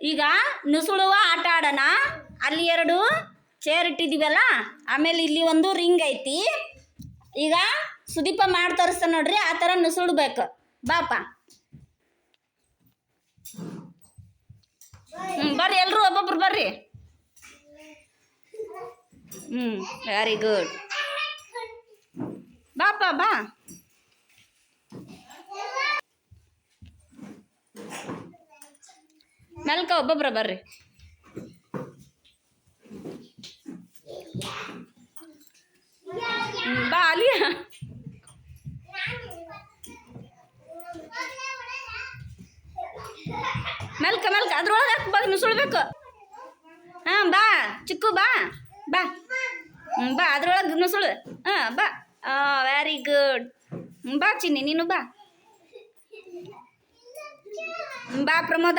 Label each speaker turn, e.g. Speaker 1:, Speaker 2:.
Speaker 1: ಈಗ ನುಸುಳುವ ಆಟ ಆಡೋಣ. ಅಲ್ಲಿ 2 ಚೇರ್ ಇಟ್ಟಿದ್ದೀವಲ್ಲ, ಆಮೇಲೆ ಇಲ್ಲಿ ಒಂದು ರಿಂಗ್ ಐತಿ. ಈಗ ಸುದೀಪ ಮಾಡಿ ತೋರಿಸ್ತಾನೆ ನೋಡ್ರಿ, ಆ ಥರ ನುಸುಳ್ಬೇಕು. ಬಾಪ ಬರ್ರಿ ಎಲ್ಲರೂ ಒಬ್ಬೊಬ್ರು ಬರ್ರಿ. Very good. ಬಾಪ ಬಾ. ಮೆಲ್ಕ ಒಬ್ಬೊಬ್ರ ಬರ್ರಿ. ಬಾ ಅಲಿಯ. ಮೆಲ್ಕ ಮೆಲ್ಕ ಅದ್ರೊಳಗೆ ಹಾಕಿ ಬಾ, ನುಸುಳ್ಬೇಕು. ಹಾಂ ಬಾ ಚಿಕ್ಕು, ಬಾ ಬಾ. ಬಾ ಅದ್ರೊಳಗೆ ನುಸುಳು. ಬಾ. Very good. ಬಾ ಚಿನ್ನಿ, ನೀನು ಬಾ. ಬಾ ಪ್ರಮೋದ.